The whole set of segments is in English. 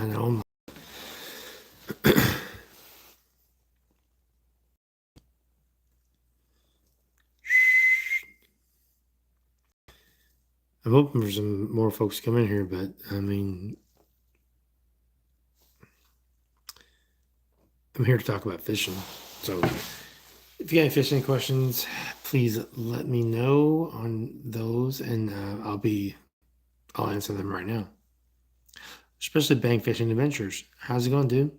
I know. I'm hoping for some more folks to come in here, but I mean, I'm here to talk about fishing. So if you got fishing questions, please let me know on those, and I'll answer them right now. Especially bank fishing adventures. How's it going, dude?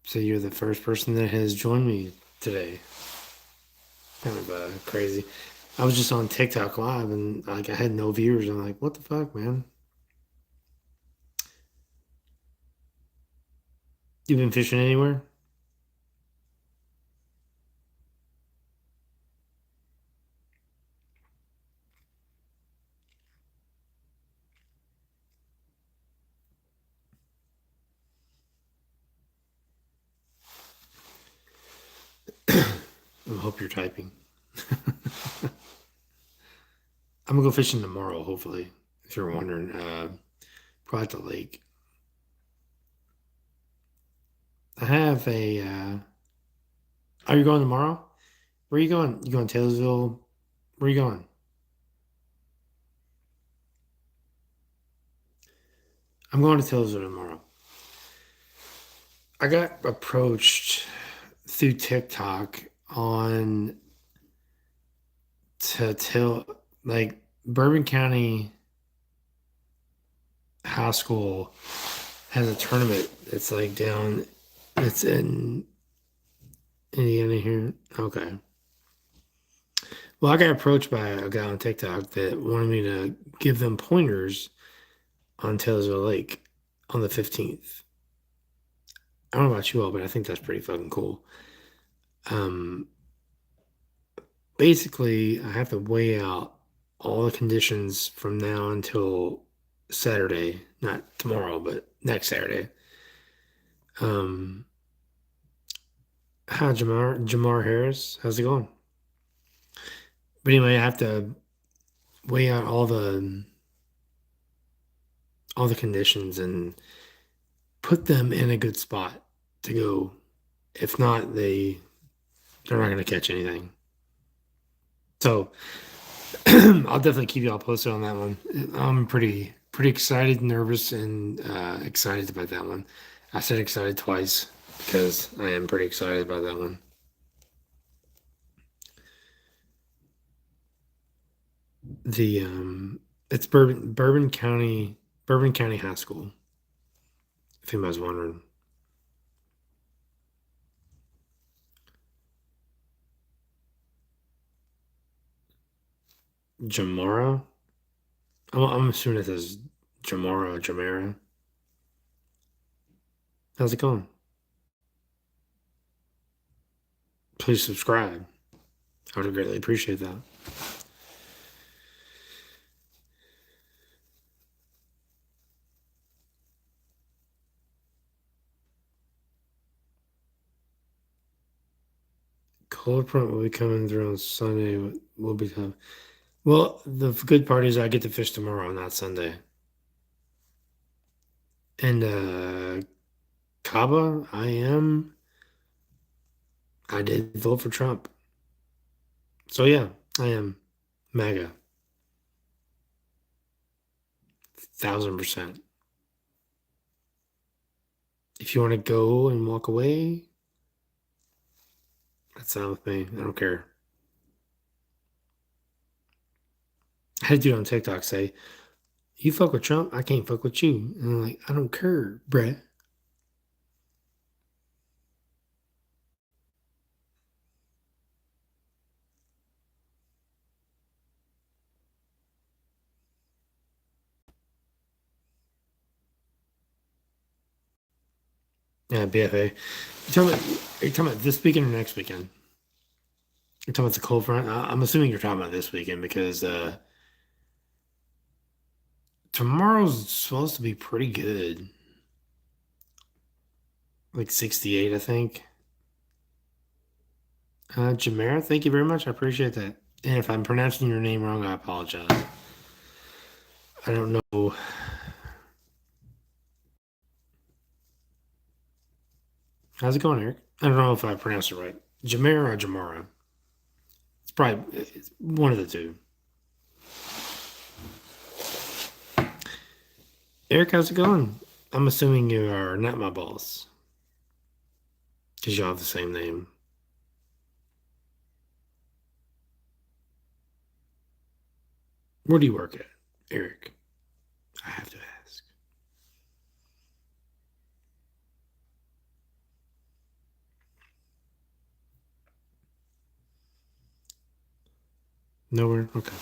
So you're the first person that has joined me today. Kind of crazy. I was just on TikTok live and like I had no viewers. I'm like, what the fuck, man? You been fishing anywhere? I hope you're typing. I'm gonna go fishing tomorrow, hopefully. If you're wondering, probably at the lake. I have a. Are you going tomorrow? Where are you going? You going Taylorsville? Where are you going? I'm going to Taylorsville tomorrow. I got approached through TikTok on to tell like Bourbon County High School has a tournament. It's like down. It's in Indiana here. Okay. Well, I got approached by a guy on TikTok that wanted me to give them pointers on Taylorsville Lake on the 15th. I don't know about you all, but I think that's pretty fucking cool. Um, Basically, I have to weigh out all the conditions from now until Saturday, not tomorrow, but next Saturday. Um, Hi, Jamar Harris, how's it going? But anyway, I have to weigh out all the conditions and put them in a good spot to go. If not, they're not going to catch anything. So I'll definitely keep you all posted on that one. I'm pretty excited, nervous, and excited about that one. I said excited twice because I am pretty excited about that one. The It's Bourbon County High School. If anybody's wondering, Jamara. I'm assuming it says Jamara or Jamara. How's it going? Please subscribe. I would greatly appreciate that. Cold front will be coming through on Sunday. Will be tough. Well, the good part is I get to fish tomorrow, not Sunday. And Kaba, I did vote for Trump. So yeah, I am MAGA, 1000%. If you want to go and walk away, that's fine with me. I don't care. I had a dude on TikTok say, "You fuck with Trump, I can't fuck with you." And I'm like, I don't care, bruh. Yeah, BFA. Are you talking about this weekend or next weekend? You're talking about the cold front? I'm assuming you're talking about this weekend because tomorrow's supposed to be pretty good. Like 68, I think. Jamera, thank you very much. I appreciate that. And if I'm pronouncing your name wrong, I apologize. I don't know. How's it going, Eric? I don't know if I pronounced it right. Jamara or Jamara? It's one of the two. Eric, how's it going? I'm assuming you are not my boss because y'all have the same name. Where do you work at, Eric? I have to ask. Nowhere? Okay.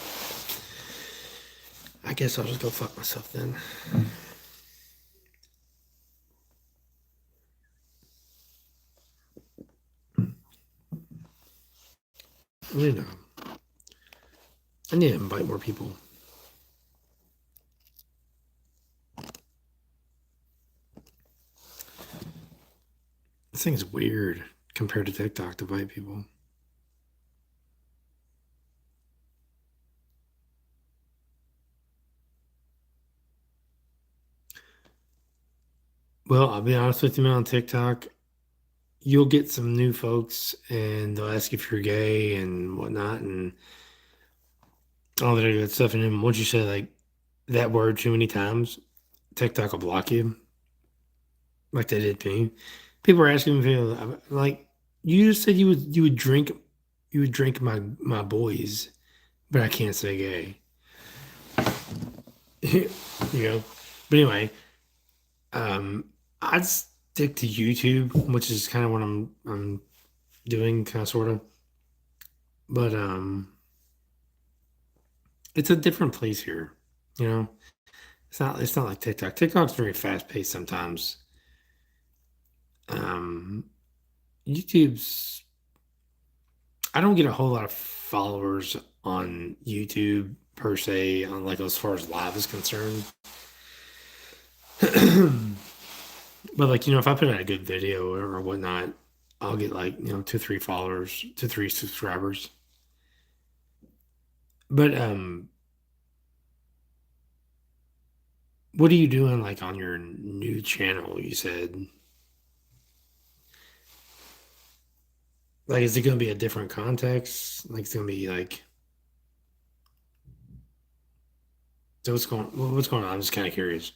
I guess I'll just go fuck myself then. You know, I need to invite more people. This thing's weird compared to TikTok to invite people. Well, I'll be honest with you, man, on TikTok, you'll get some new folks and they'll ask if you're gay and whatnot and all that good stuff. And then once you say like that word too many times, TikTok will block you, like they did me. People are asking me, like, you just said you would drink my boys, but I can't say gay. you know. But anyway, um, I'd stick to YouTube, which is kind of what I'm doing, kind of sort of. But it's a different place here. You know, it's not like TikTok. TikTok's very fast paced sometimes. Um, YouTube's I don't get a whole lot of followers on YouTube per se, on like as far as live is concerned. But like, if I put out a good video or whatnot, I'll get like, 2, 3 followers, 2, 3 subscribers. But what are you doing like on your new channel? You said like, is it going to be a different context? Like, it's going to be like, so what's going on? I'm just kind of curious.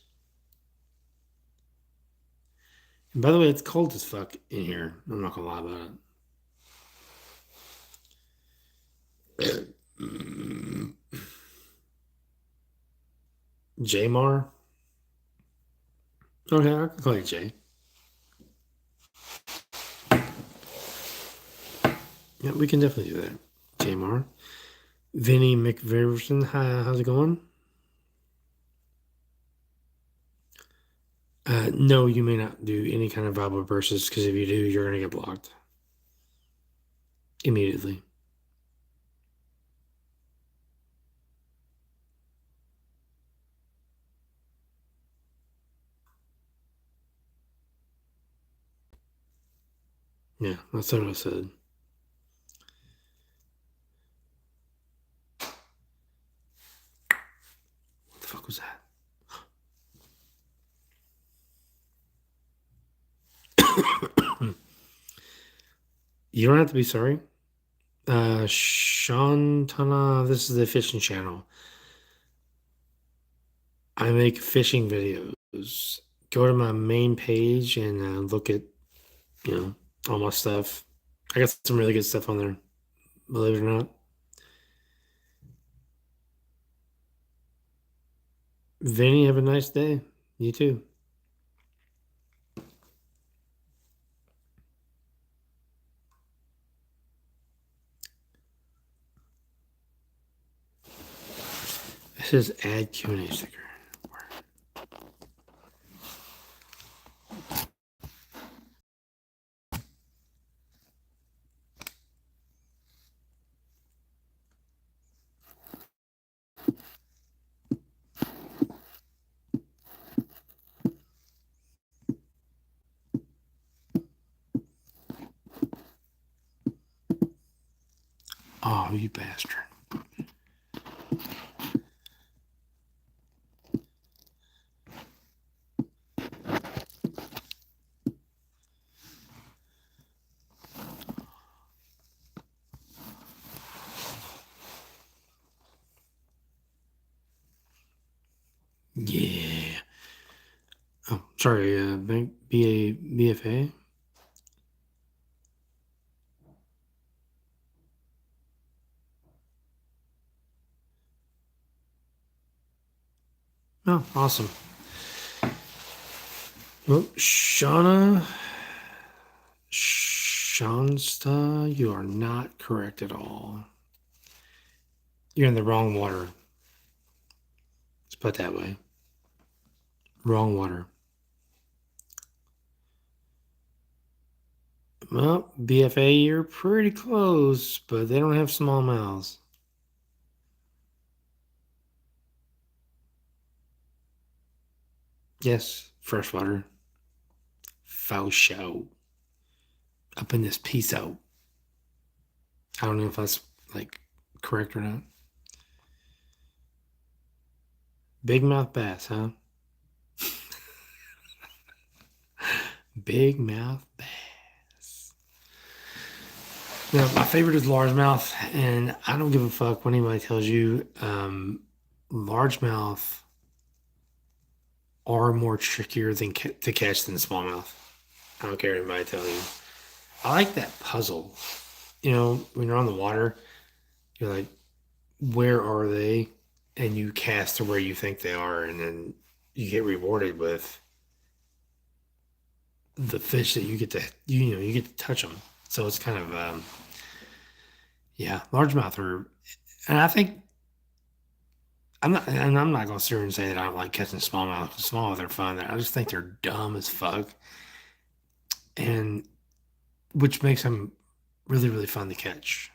And by the way, it's cold as fuck in here. I'm not gonna lie about it. Jamar. Okay, I can call you Jay. Yeah, we can definitely do that. Jamar. Vinny McVerson. Hi, how's it going? No, you may not do any kind of Bible verses because if you do, you're gonna get blocked immediately. Yeah, that's what I said. What the fuck was that? You don't have to be sorry. Sean Tana, this is the fishing channel. I make fishing videos. Go to my main page and look at, all my stuff. I got some really good stuff on there, believe it or not. Vinny, have a nice day. You too. It says add Q&A sticker. Oh, you bastard. Yeah. Oh, sorry. BFA. Oh, awesome. Well, Shansta, you are not correct at all. You're in the wrong water. Let's put it that way. Wrong water. Well, BFA, you're pretty close, but they don't have small mouths. Yes, freshwater. Faux show. Up in this piece out. I don't know if that's like correct or not. Big mouth bass, huh? Big mouth bass. Now, my favorite is largemouth, and I don't give a fuck when anybody tells you largemouth are more trickier to catch than smallmouth. I don't care what anybody tells you. I like that puzzle. You know, when you're on the water, you're like, where are they? And you cast to where you think they are, and then you get rewarded with the fish that you get to you get to touch them. So it's kind of yeah, largemouth are, and I think I'm not gonna sit here and say that I don't like catching smallmouth. Smallmouth are fun. I just think they're dumb as fuck, and which makes them really fun to catch.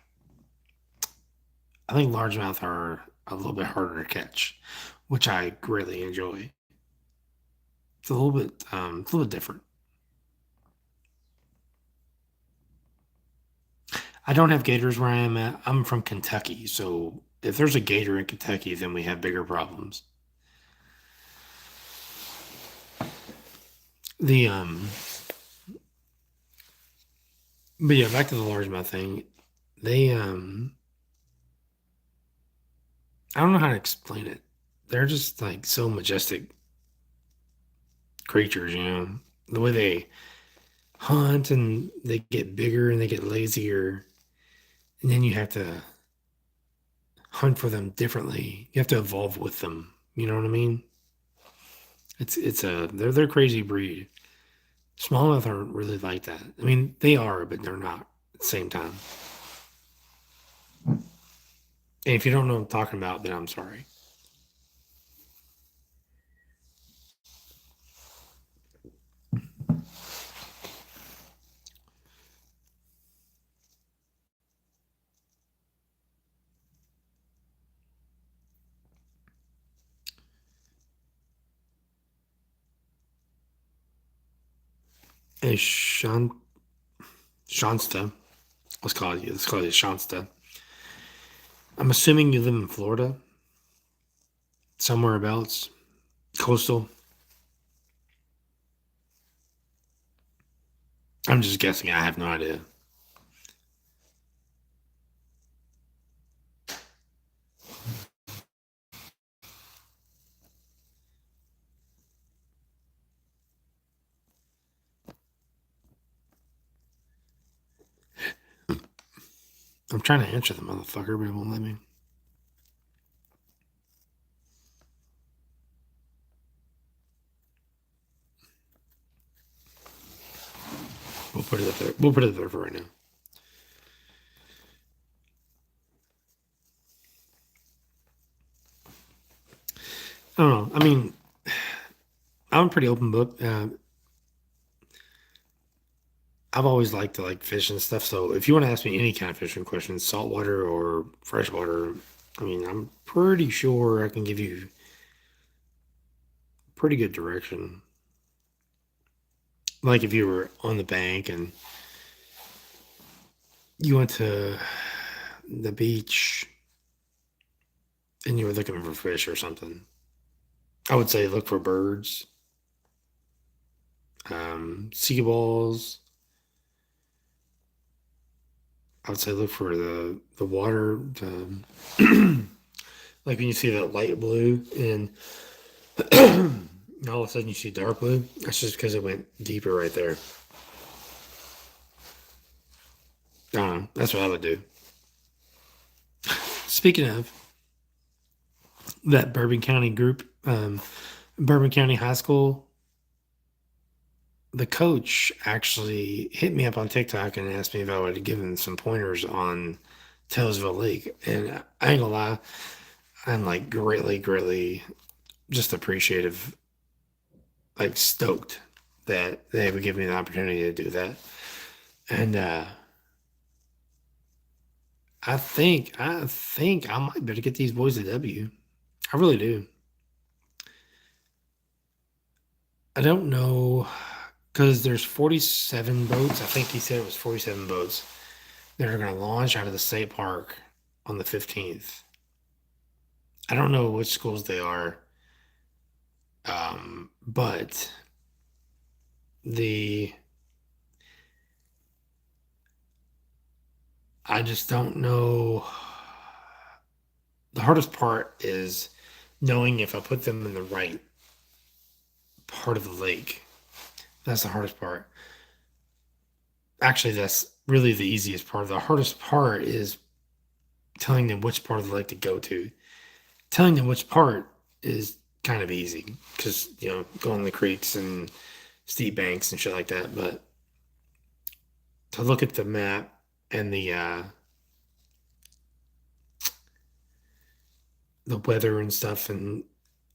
I think largemouth are a little bit harder to catch, which I greatly enjoy. It's a little bit different. I don't have gators where I am at. I'm from Kentucky, so if there's a gator in Kentucky, then we have bigger problems. The but yeah, back to the largemouth thing. They I don't know how to explain it. They're just like so majestic creatures, you know. The way they hunt and they get bigger and they get lazier, and then you have to hunt for them differently. You have to evolve with them. You know what I mean? It's a they're a crazy breed. Smallmouth aren't really like that. I mean, they are, but they're not at the same time. And if you don't know what I'm talking about, then I'm sorry. A Shansta. Let's call it a Shansta. I'm assuming you live in Florida, somewhere abouts coastal. I'm just guessing. I have no idea. I'm trying to answer the motherfucker, but it won't let me. We'll put it up there. We'll put it up there for right now. I don't know. I mean, I'm a pretty open book. I've always liked to like fish and stuff. So if you want to ask me any kind of fishing questions, saltwater or freshwater, I mean, I'm pretty sure I can give you pretty good direction. Like if you were on the bank and you went to the beach and you were looking for fish or something, I would say look for birds, sea balls. I would say look for the water, like when you see that light blue in All of a sudden you see dark blue. That's just because it went deeper right there. I don't know. That's what I would do. Speaking of that Bourbon County group, Bourbon County High School, the coach actually hit me up on TikTok and asked me if I would give him some pointers on Taylorsville Lake. And I ain't gonna lie, I'm like greatly just appreciative, like stoked that they would give me the opportunity to do that. And I think I might better get these boys a W. I really do. I don't know because there's 47 boats. I think he said it was 47 boats that are going to launch out of the state park on the 15th. I don't know which schools they are, but the I just don't know. The hardest part is knowing if I put them in the right part of the lake. That's the hardest part. Actually, that's really the easiest part. The hardest part is telling them which part of the lake to go to. Telling them which part is kind of easy because, going the creeks and steep banks and shit like that. But to look at the map and the weather and stuff and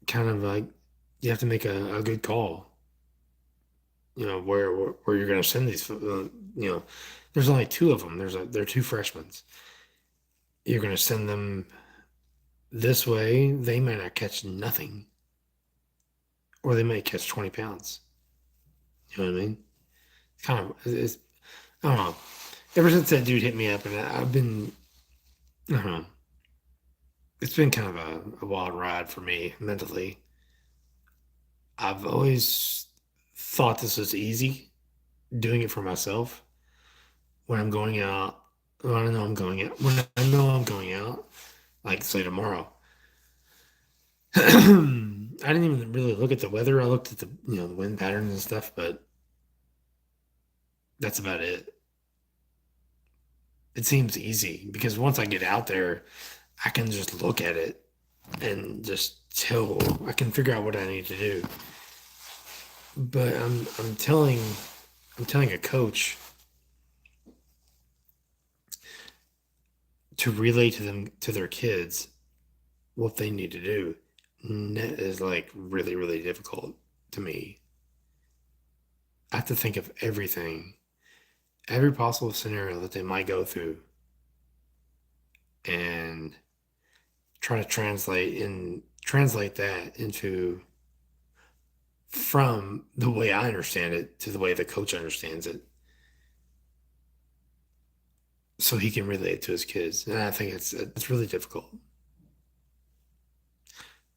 kind of like you have to make a good call. Where you're going to send these. There's only two of them. There are two freshmen. You're going to send them this way. They might not catch nothing, or they might catch 20 pounds. You know what I mean? It's I don't know. Ever since that dude hit me up, and I've been, I don't know. It's been kind of a wild ride for me mentally. I've always thought this was easy, doing it for myself when I'm going out. When I know I'm going out. When I know I'm going out, like say tomorrow. I didn't even really look at the weather. I looked at the wind patterns and stuff, but that's about it. It seems easy because once I get out there, I can just look at it and just tell. I can figure out what I need to do. But I'm telling a coach to relay to their kids what they need to do. And that is like really difficult to me. I have to think of everything, every possible scenario that they might go through, and try to translate that into from the way I understand it to the way the coach understands it, so he can relate it to his kids. And I think it's really difficult.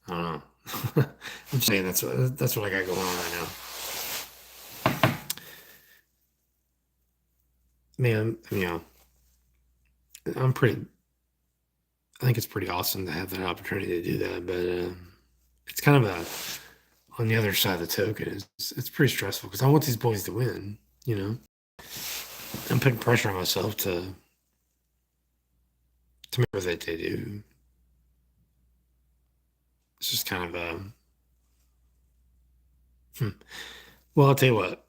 I don't know. I'm just saying that's what I got going on right now. Man, I'm pretty. I think it's pretty awesome to have that opportunity to do that, but it's kind of on the other side of the token. It's pretty stressful because I want these boys to win. I'm putting pressure on myself to make sure that they do. It's just kind of hmm. Well, I'll tell you what.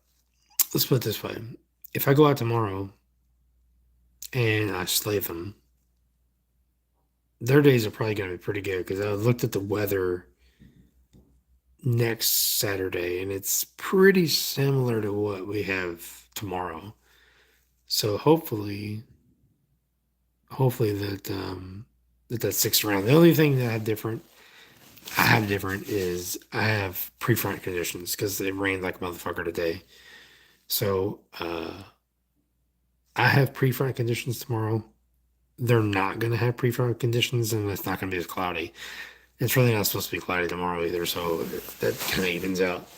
Let's put it this way: if I go out tomorrow and I slay them, their days are probably going to be pretty good because I looked at the weather next Saturday and it's pretty similar to what we have tomorrow. So hopefully that sticks around. The only thing that I have different is I have pre-front conditions because it rained like a motherfucker today. So I have pre-front conditions tomorrow. They're not going to have pre-front conditions, and it's not going to be as cloudy. It's really not supposed to be cloudy tomorrow either, so that kind of evens out.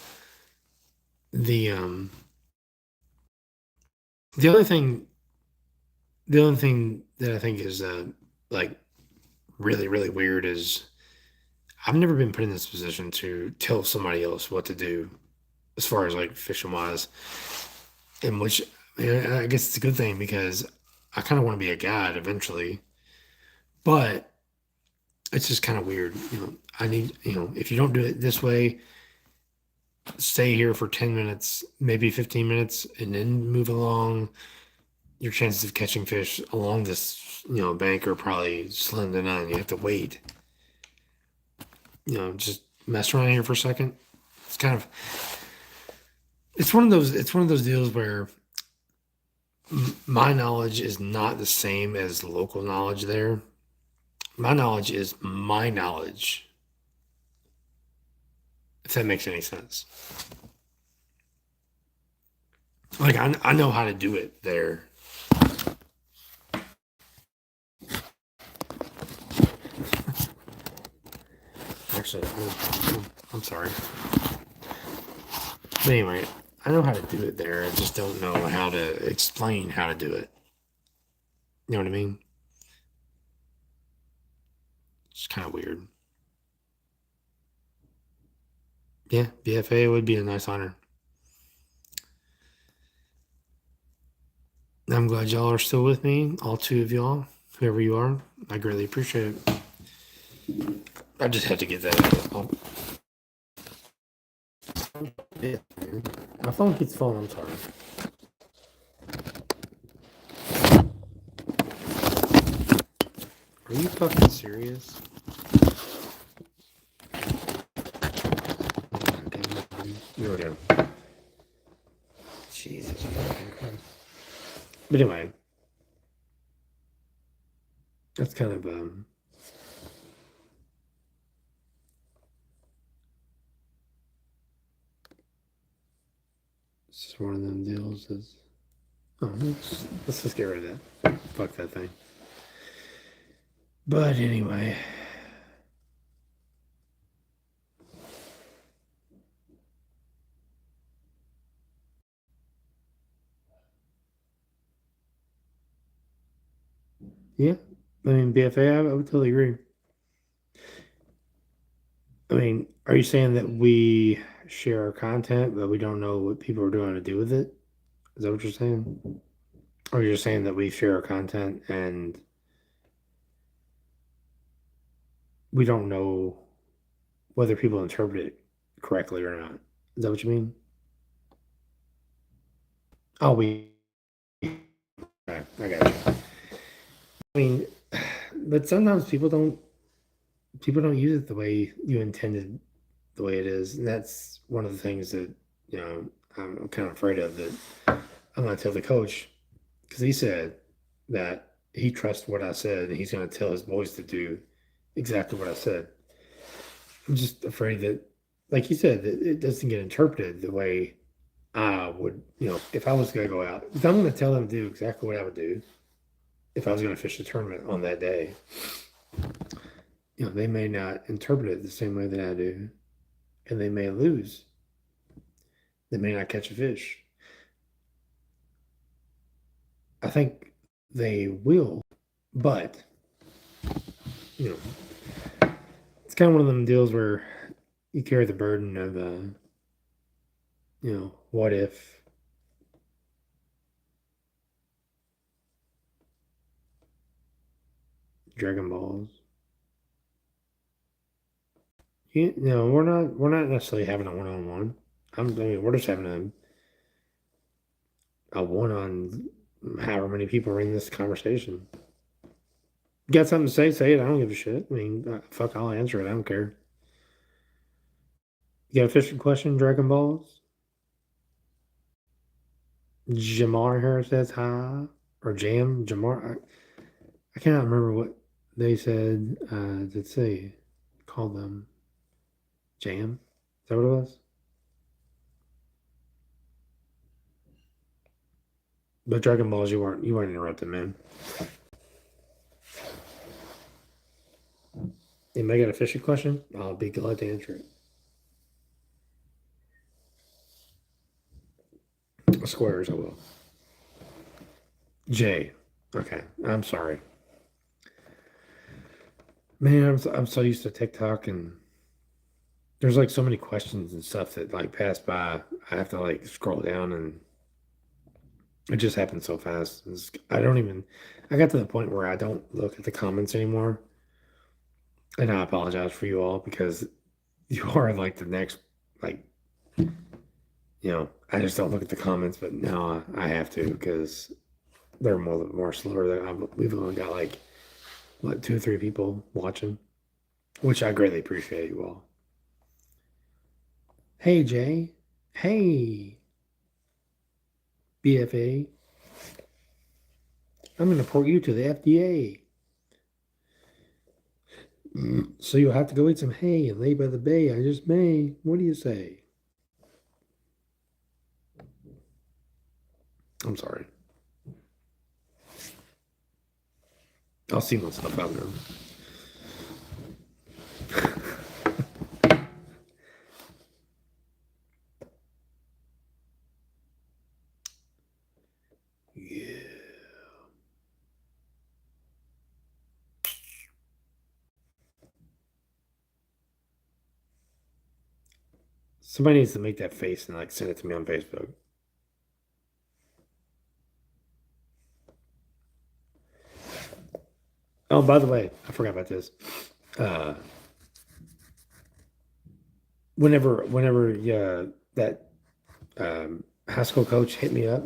The um the other thing the other thing that I think is like really weird is I've never been put in this position to tell somebody else what to do as far as like fishing wise, in which I guess it's a good thing because I kind of want to be a guide eventually, but it's just kind of weird. I need, if you don't do it this way, stay here for 10 minutes, maybe 15 minutes, and then move along. Your chances of catching fish along this, bank are probably slim to none. You have to wait. Just mess around here for a second. It's kind of, it's one of those deals where my knowledge is not the same as the local knowledge there. My knowledge is my knowledge, if that makes any sense. Like I know how to do it there. Actually, I'm sorry. But anyway, I know how to do it there. I just don't know how to explain how to do it. You know what I mean? It's kind of weird. Yeah, BFA would be a nice honor. I'm glad y'all are still with me, all two of y'all, whoever you are. I greatly appreciate it. I just had to get that out. My phone keeps falling. I'm sorry. Are you fucking serious? Here we go. Jesus fucking Christ. But anyway, that's kind of it's just one of them deals. Let's just get rid of that. Fuck that thing. But anyway. Yeah, I mean BFA, I would totally agree. I mean, are you saying that we share our content, but we don't know what people are doing to do with it? Is that what you're saying? Or you're saying that we share our content and we don't know whether people interpret it correctly or not? Is that what you mean? Oh, okay, I got you. I mean, but sometimes people don't use it the way you intended, the way it is, and that's one of the things that I'm kind of afraid of. That I'm going to tell the coach because he said that he trusts what I said and he's going to tell his boys to do exactly what I said. I'm just afraid that, like you said, that it doesn't get interpreted the way I would. If I was going to go out, if I'm going to tell them to do exactly what I would do, if I was going to fish a tournament on that day, they may not interpret it the same way that I do, and they may lose. They may not catch a fish. I think they will, but it's kind of one of them deals where you carry the burden of, what if. Dragon Balls. We're not necessarily having a one-on-one. I mean, we're just having a one on however many people are in this conversation. You got something to say? Say it. I don't give a shit. I mean, fuck, I'll answer it. I don't care. You got a fishing question, Dragon Balls? Jamar here says hi. Or Jam. Jamar. I cannot remember what they said. Let's see. Call them Jam. Is that what it was? But Dragon Balls, you weren't interrupted, man. Anybody got a fishing question? I'll be glad to answer it. Squares, I will. Jay. Okay. I'm sorry. Man, I'm so used to TikTok and there's like so many questions and stuff that like pass by. I have to like scroll down and it just happens so fast. I don't even, I got to the point where I don't look at the comments anymore. And I apologize for you all because you are like the next, like, I just don't look at the comments, but now I have to because they're more slower than we've only got like, what, two or three people watching, which I greatly appreciate you all. Hey, Jay. Hey, BFA. I'm going to report you to the FDA. So you'll have to go eat some hay and lay by the bay. I just may. What do you say? I'm sorry. I'll see myself out there. Yeah. Somebody needs to make that face and like send it to me on Facebook. Oh, by the way, I forgot about this. Uh, whenever that high school coach hit me up,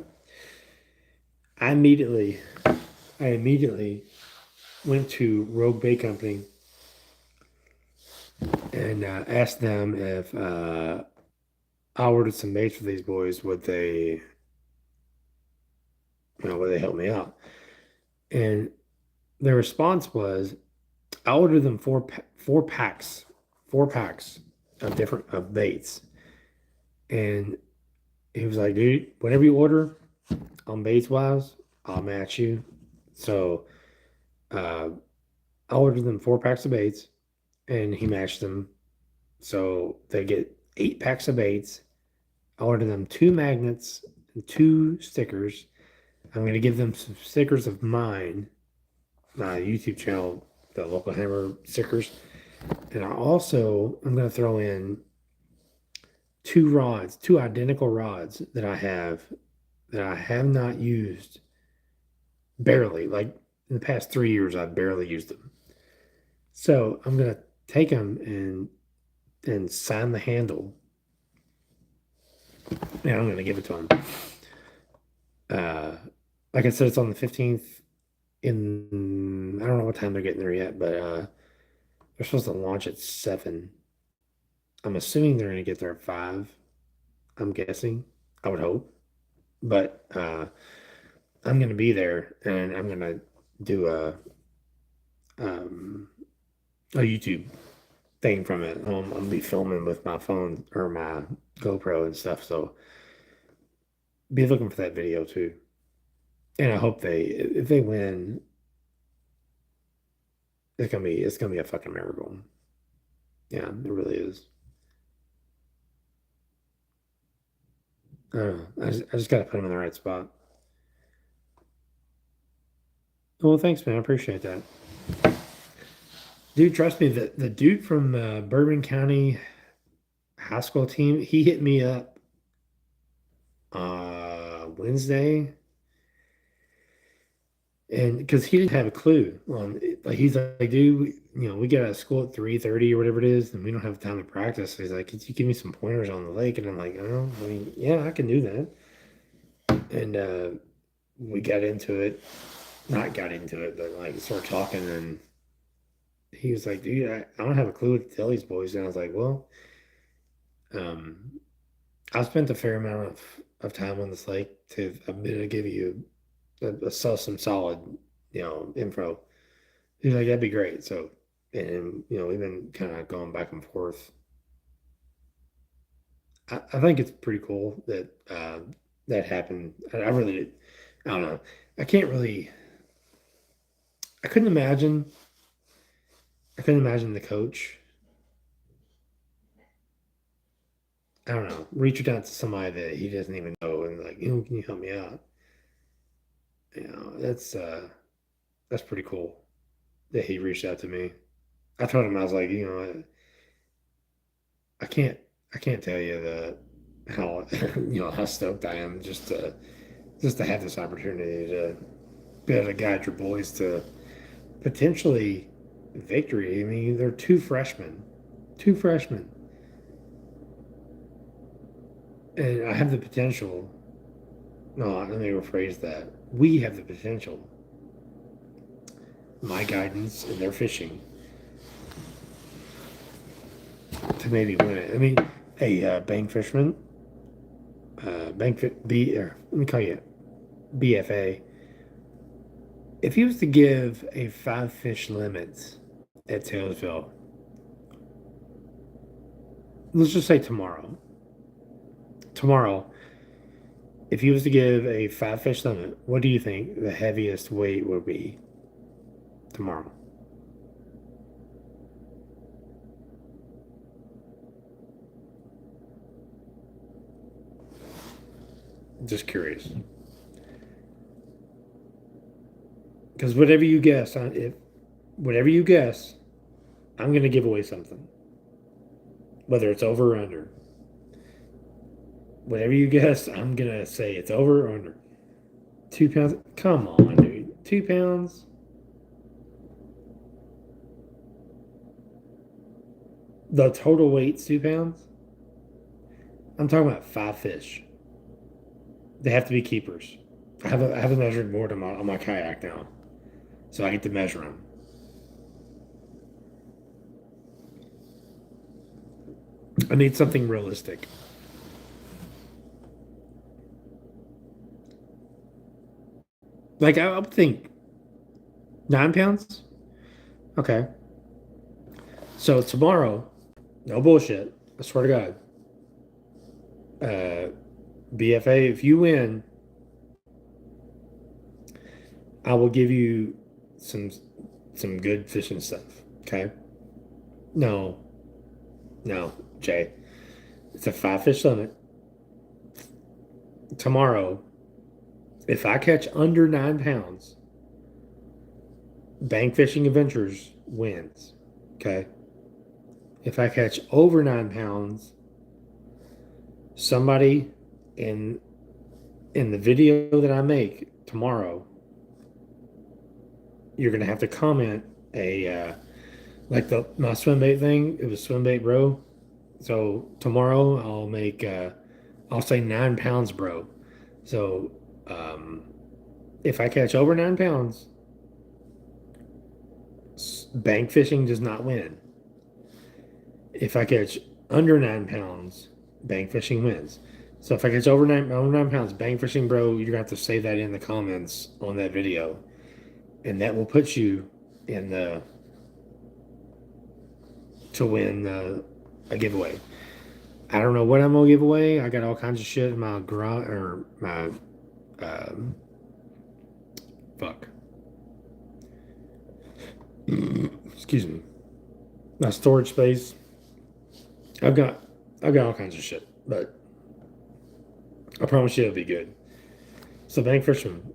I immediately, I immediately went to Rogue Bay Company and asked them if I ordered some mates for these boys, would they help me out? And their response was, I ordered them four packs of different of baits, and he was like, dude, whatever you order on baits wise, I'll match you. So uh, I ordered them four packs of baits, and he matched them. So they get 8 packs of baits. I ordered them 2 magnets and 2 stickers. I'm going to give them some stickers of mine, my YouTube channel, the local hammer stickers. And I'm going to throw in 2 rods, 2 identical rods that I have not used barely. Like in the past 3 years, I've barely used them. So I'm going to take them and sign the handle. And I'm going to give it to them. Like I said, it's on the 15th. I don't know what time they're getting there yet, but they're supposed to launch at 7. I'm assuming they're going to get there at 5. I'm guessing. I would hope. But I'm going to be there and I'm going to do um, a YouTube thing from it. I'm going to be filming with my phone or my GoPro and stuff. So be looking for that video too. And I hope if they win, it's gonna be a fucking miracle. Yeah, it really is. I don't know. I just got to put them in the right spot. Well, thanks, man. I appreciate that. Dude, trust me, the dude from Bourbon County high school team, he hit me up Wednesday, and because he didn't have a clue on it. Like he's like, dude, we get out of school at 3:30 or whatever it is, and we don't have time to practice. So he's like, could you give me some pointers on the lake? And I'm like, oh, I mean, yeah, I can do that. And we got into it. Not got into it, but like started talking, and he was like, dude, I don't have a clue what to tell these boys. And I was like, well, um, I've spent a fair amount of time on this lake I'm gonna give you some solid, info. He's like, that'd be great. So, and we've been kind of going back and forth. I think it's pretty cool that that happened. I really, I don't know. I can't really. I couldn't imagine. I couldn't imagine the coach. I don't know. Reaching out to somebody that he doesn't even know and like, can you help me out? That's pretty cool that he reached out to me. I told him I was like, I can't I can't tell you the how how stoked I am just to have this opportunity to be able to guide your boys to potentially victory. I mean, they're two freshmen, and I have the potential. No, let me rephrase that. We have the potential. My guidance and their fishing to maybe win it. I mean, a bank fisherman, let me call you BFA. If he was to give a 5 fish limit at Taylorsville, let's just say tomorrow, if he was to give a 5 fish limit, what do you think the heaviest weight would be tomorrow? Just curious. Because whatever you guess, I'm going to give away something, whether it's over or under. Whatever you guess, I'm going to say it's over or under. 2 pounds? Come on, dude. 2 pounds? The total weight's 2 pounds? I'm talking about 5 fish. They have to be keepers. I have a measuring board on my kayak now, so I get to measure them. I need something realistic. Like I would think 9 pounds. Okay, so tomorrow, no bullshit. I swear to God, BFA, if you win, I will give you some some good fishing stuff. Okay? No, no, Jay. It's a 5 fish limit. Tomorrow, if I catch under 9 pounds, Bank Fishing Adventures wins. Okay? If I catch over 9 pounds, somebody in in the video that I make tomorrow, you're gonna have to comment a like the my swim bait thing. It was swim bait, bro. So tomorrow I'll say 9 pounds, bro. So um, if I catch over 9 pounds, bank fishing does not win. If I catch under 9 pounds, bank fishing wins. So if I catch over 9 pounds, bank fishing, bro, you're gonna have to say that in the comments on that video, and that will put you in the to win a giveaway. I don't know what I'm gonna give away. I got all kinds of shit in my garage or my um, fuck. Excuse me. My storage space. I've got I've got all kinds of shit, but I promise you it'll be good. So bank fisherman.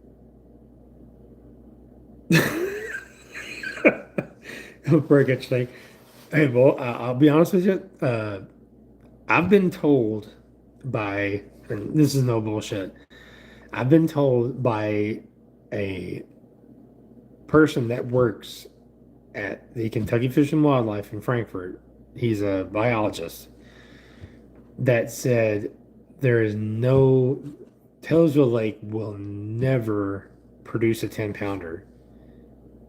Very good thing. Hey, well, I'll be honest with you. I've been told by, and this is no bullshit. I've been told by a person that works at the Kentucky Fish and Wildlife in Frankfurt. He's a biologist that said there is no Taylorsville Lake will never produce a 10 pounder,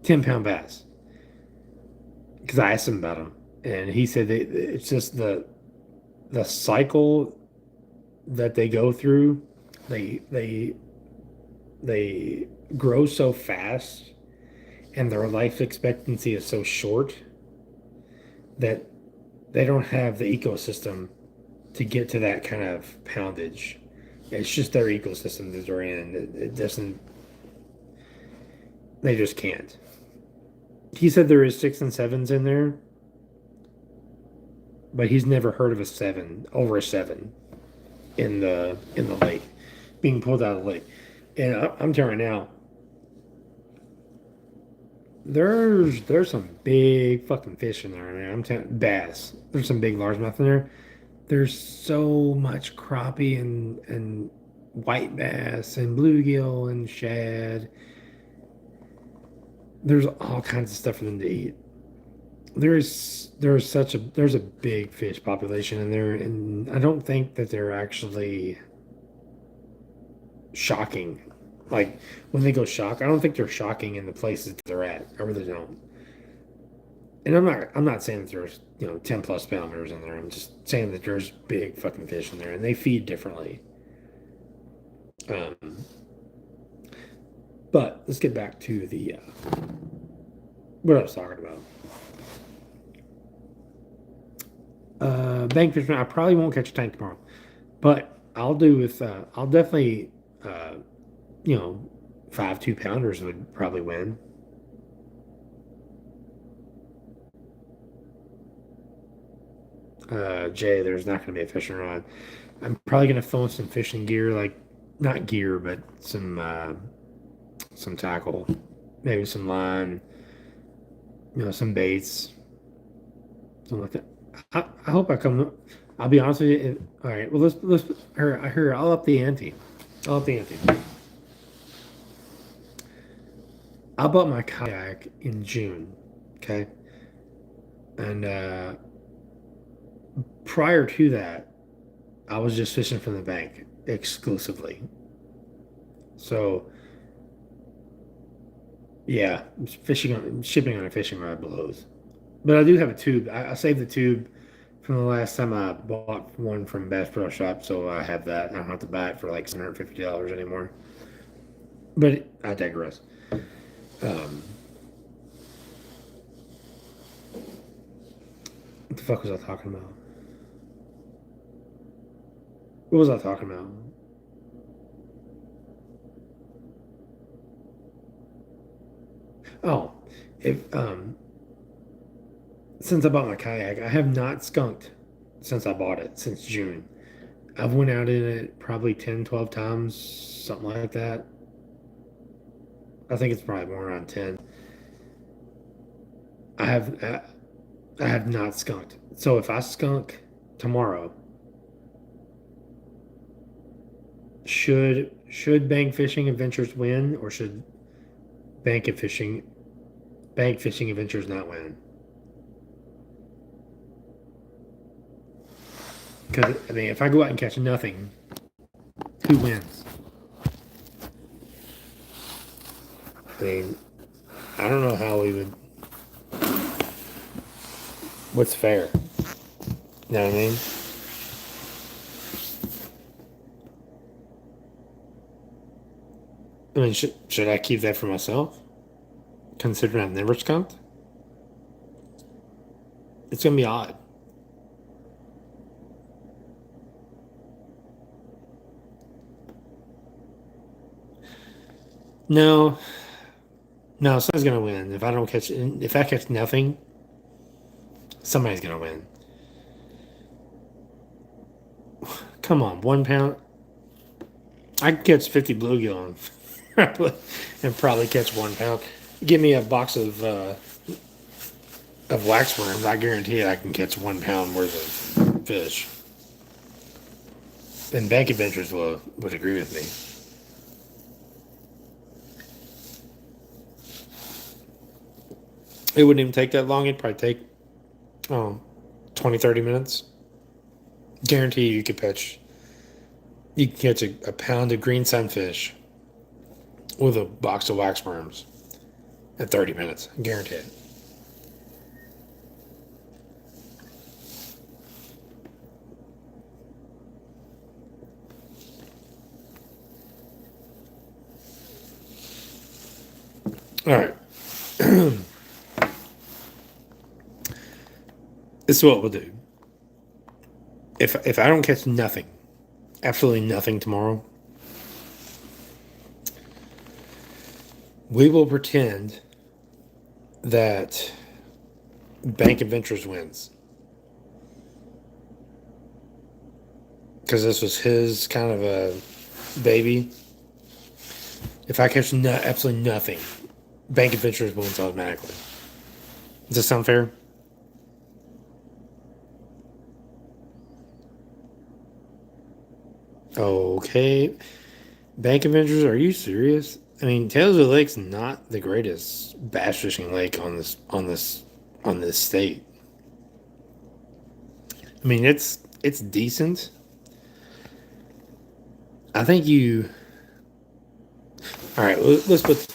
10 pound bass. Because I asked him about him, and he said that it's just the cycle that they go through. They grow so fast, and their life expectancy is so short that they don't have the ecosystem to get to that kind of poundage. It's just their ecosystem that they're in. It doesn't. They just can't. He said there is 6 and 7s in there, but he's never heard of a 7 over a 7 in the lake being pulled out of the lake. And I'm telling you now, there's some big fucking fish in there, man. I'm telling bass. There's some big largemouth in there. there's so much crappie and white bass and bluegill and shad. There's all kinds of stuff for them to eat. There's a big fish population in there, and I don't think that they're actually shocking. Like when they go shock, I don't think they're shocking in the places they're at. I really don't. And I'm not saying that there's 10 plus pounders in there. I'm just saying that there's big fucking fish in there, and they feed differently. Um, but let's get back to the what I was talking about. Bank fishing. I probably won't catch a tank tomorrow, but I'll definitely uh, you know 5 2 pounders would probably win. Jay, there's not going to be a fishing rod. I'm probably going to throw in some fishing gear, like not gear, but some tackle, maybe some line, some baits, something like that. I hope I come. I'll be honest with you. All right. Well, let's. I heard. I'll up the ante. I'll up the ante. I bought my kayak in June. Okay, and prior to that, I was just fishing from the bank exclusively. So yeah, shipping on a fishing rod blows. But I do have a tube. I saved the tube from the last time I bought one from Bass Pro Shop, so I have that. I don't have to buy it for like $750 anymore. But I digress. Um, what the fuck was I talking about? What was I talking about? Oh, if since I bought my kayak, I have not skunked since I bought it since June. I've went out in it probably 10, 12 times, something like that. I think it's probably more around 10. I have I have not skunked. So if I skunk tomorrow, should bank fishing adventures win, or should bank and fishing bank fishing adventures not win? Because I mean, if I go out and catch nothing, who wins? I mean, I don't know how we would. What's fair? You know what I mean? I mean, should I keep that for myself? Considering I've never skunked, it's gonna be odd. No, no, somebody's gonna win. If I catch nothing, somebody's gonna win. Come on, 1 pound. I can catch 50 bluegill and probably catch 1 pound. Give me a box of wax worms. I guarantee I can catch 1 pound worth of fish. And Bank Adventures would agree with me. It wouldn't even take that long. It'd probably take um, 20, 30 minutes. Guarantee you can catch a pound of green sunfish with a box of wax worms in 30 minutes. Guarantee it. All right. This is what we'll do. If I don't catch nothing, absolutely nothing tomorrow, we will pretend that Bank Adventures wins. Because this was his kind of a baby. If I catch absolutely nothing, Bank Adventures wins automatically. Does this sound fair? Okay. Bank Avengers, are you serious? I mean, Taylorsville Lake's not the greatest bass fishing lake on this state. I mean, it's decent. I think you. All right, let's put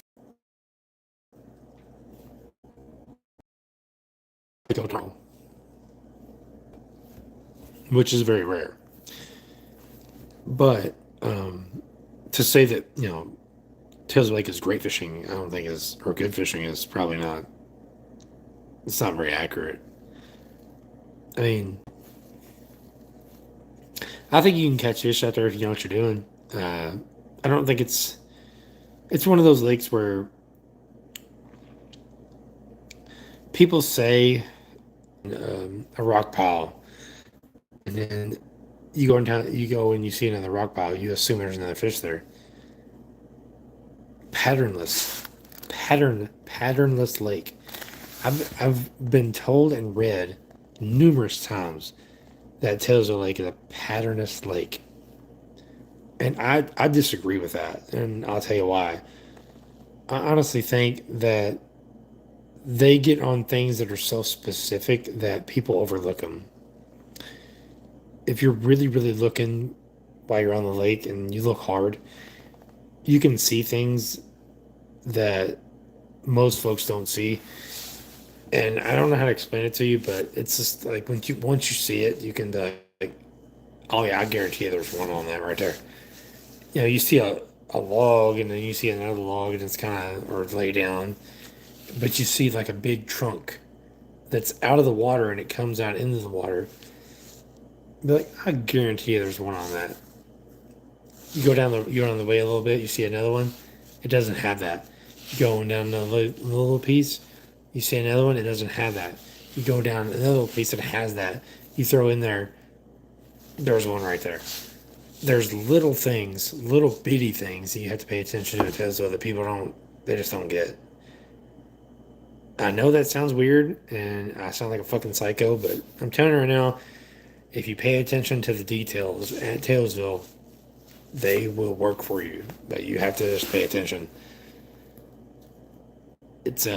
the hotel, which is very rare. But to say that Tails Lake is great fishing, I don't think is or good fishing is probably not. It's not very accurate. I mean, I think you can catch fish out there if you know what you're doing. I don't think it's one of those lakes where people say a rock pile, and then you go and you see another rock pile, you assume there's another fish there. Patternless, patternless lake. I've been told and read numerous times that Taylorsville Lake is a patternless lake, and I disagree with that, and I'll tell you why. I honestly think that they get on things that are so specific that people overlook them. If you're really, really looking while you're on the lake and you look hard, you can see things that most folks don't see. And I don't know how to explain it to you, but it's just like when you once you see it, you can like, oh yeah, I guarantee you there's one on that right there. You see a log and then you see another log and it's kind of or lay down, but you see like a big trunk that's out of the water and it comes out into the water. Be like, I guarantee you there's one on that. You go down the way a little bit, you see another one. It doesn't have that. You go down the little piece, you see another one. It doesn't have that. You go down another little piece that has that. You throw in there. There's one right there. There's little things, little bitty things that you have to pay attention to Tesla that people don't. They just don't get. I know that sounds weird and I sound like a fucking psycho, but I'm telling you right now, if you pay attention to the details at Taylorsville, they will work for you. But you have to just pay attention. It's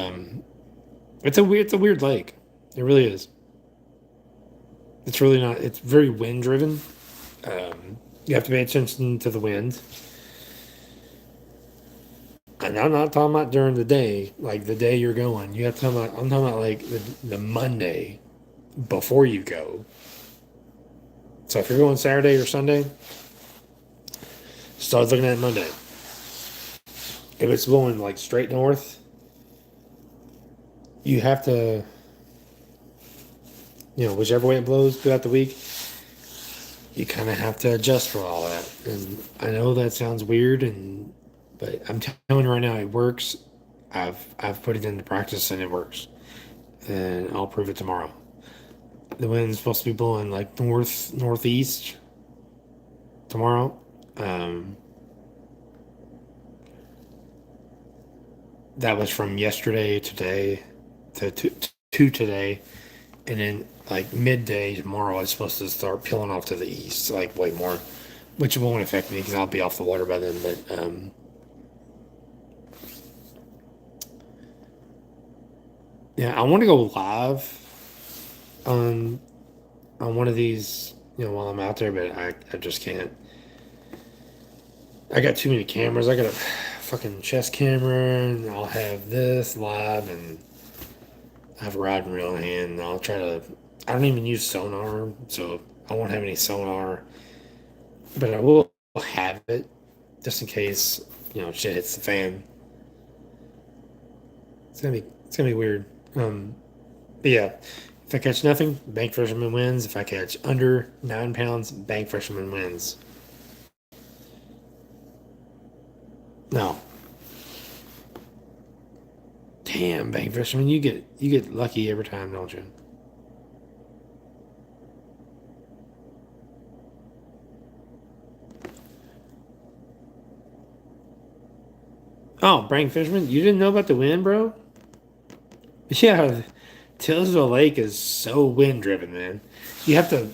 it's a weird lake. It really is. It's really not. It's very wind driven. You have to pay attention to the wind. And I'm not talking about during the day, like the day you're going. You have to talk about. I'm talking about like the Monday before you go. So if you're going Saturday or Sunday, start looking at Monday. If it's blowing like straight north, you have to, whichever way it blows throughout the week, you kind of have to adjust for all that. And I know that sounds weird, but I'm telling you right now, it works. I've put it into practice and it works, and I'll prove it tomorrow. The wind's supposed to be blowing like northeast tomorrow. Um, that was from yesterday, today, to today, and then like midday tomorrow, it's supposed to start peeling off to the east, like way more, which won't affect me because I'll be off the water by then. But yeah, I want to go live on one of these, while I'm out there, but I just can't. I got too many cameras. I got a fucking chest camera, and I'll have this live, and I have a rod and reel in hand, and I'll try to. I don't even use sonar, so I won't have any sonar, but I will have it just in case shit hits the fan. It's gonna be weird. But yeah, if I catch nothing, bank fisherman wins. If I catch under 9 pounds, bank fisherman wins. No, damn, bank fisherman, you get lucky every time, don't you? Oh, bank fisherman, you didn't know about the wind, bro? Yeah, Tillsville Lake is so wind driven, man. You have to.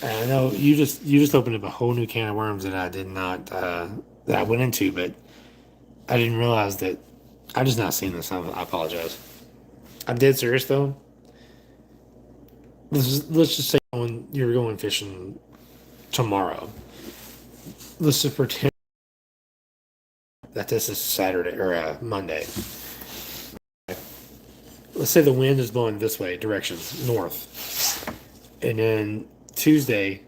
I know you just opened up a whole new can of worms that I did not that I went into, but I didn't realize that I just not seen this. I apologize. I'm dead serious though. Let's just say when you're going fishing tomorrow. Let's just pretend that this is Saturday or Monday. Let's say the wind is blowing this way, directions north, and then Tuesday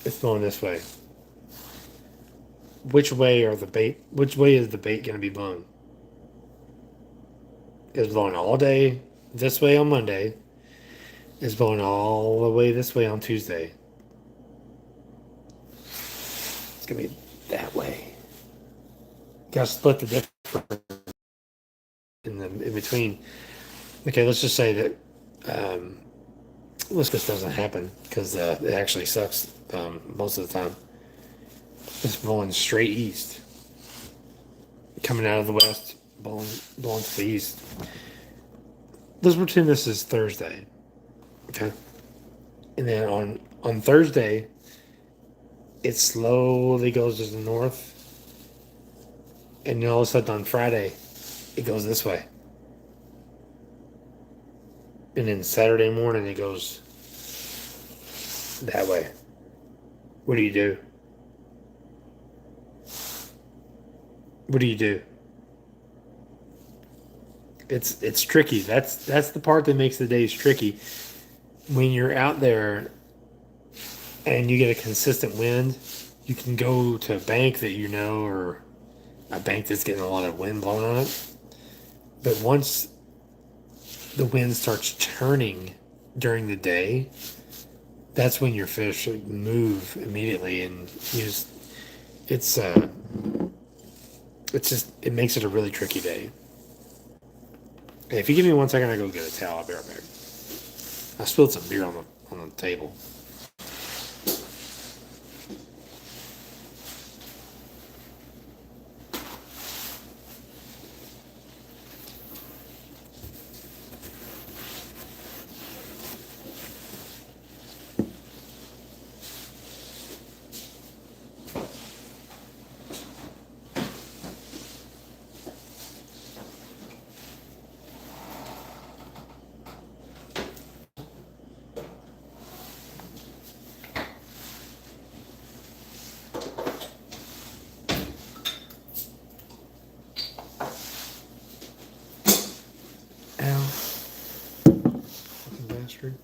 it's blowing this way. Which way are the bait? Which way is the bait going to be blown? It's blowing all day this way on Monday. It's blowing all the way this way on Tuesday. It's going to be that way. Got to split the difference in between. Okay, let's just say that this doesn't happen because it actually sucks most of the time. It's blowing straight east, coming out of the west, blowing to the east. Let's pretend this is Thursday, okay? And then on Thursday, it slowly goes to the north, and then all of a sudden on Friday, it goes this way. And then Saturday morning, it goes that way. What do you do? What do you do? It's tricky. That's the part that makes the days tricky. When you're out there and you get a consistent wind, you can go to a bank that you know or a bank that's getting a lot of wind blowing on it. But once the wind starts turning during the day, that's when your fish move immediately, and it's just it makes it a really tricky day. Hey, if you give me 1 second, I go get a towel. I'll be right back. I spilled some beer on the table. Ow. Fucking bastard.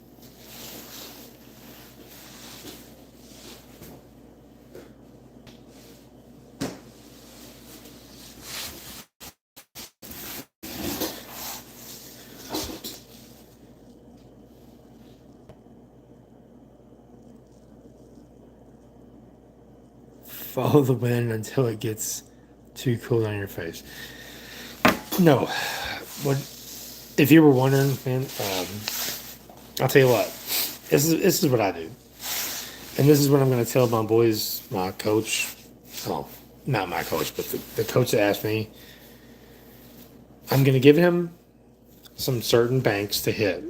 Follow the wind until it gets too cold on your face. No. What if you were wondering, man? I'll tell you what. This is what I do, and this is what I'm going to tell my boys, my coach. Oh, not my coach, but the coach that asked me. I'm going to give him some certain banks to hit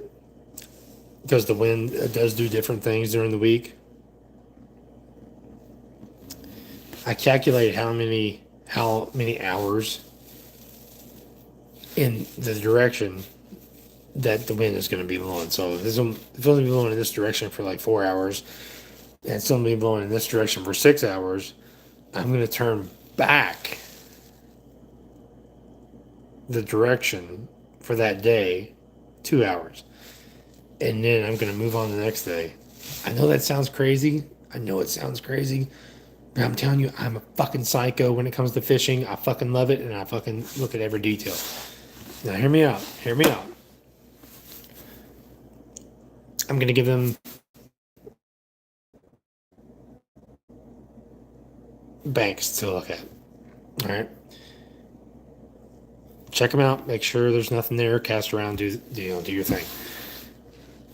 because the wind does do different things during the week. I calculate how many hours in the direction that the wind is going to be blowing. So if it's going to be blowing in this direction for like 4 hours, and it's going to be blowing in this direction for 6 hours, I'm going to turn back the direction for that day 2 hours. And then I'm going to move on the next day. I know that sounds crazy. But I'm telling you, I'm a fucking psycho when it comes to fishing. I fucking love it, and I fucking look at every detail. Now, hear me out. I'm going to give them banks to look at. All right. Check them out. Make sure there's nothing there. Cast around. Do your thing.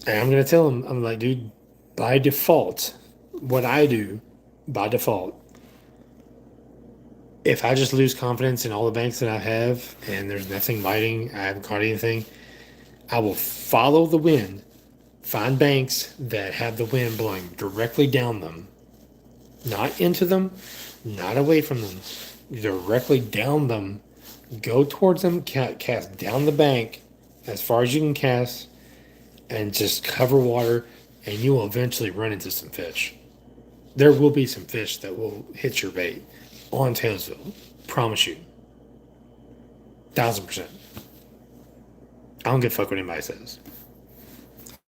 And I'm going to tell them, I'm like, dude, by default, what I do by default, if I just lose confidence in all the banks that I have and there's nothing biting, I haven't caught anything, I will follow the wind Find banks that have the wind blowing directly down them, not into them, not away from them, directly down them. Go towards them, cast down the bank as far as you can cast, and just cover water, and you will eventually run into some fish. There will be some fish that will hit your bait on Taylorsville. Promise you. 1000%. I don't give a fuck what anybody says.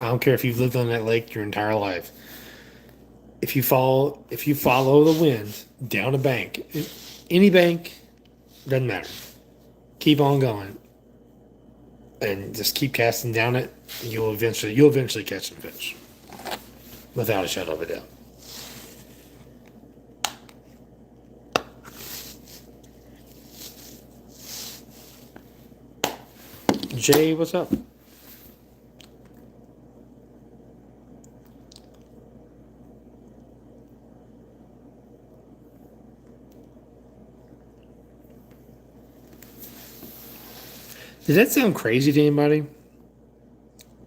I don't care if you've lived on that lake your entire life. If you follow the wind down a bank, any bank, doesn't matter. Keep on going, and just keep casting down it. You'll eventually catch some fish, without a shadow of a doubt. Jay, what's up? Did that sound crazy to anybody?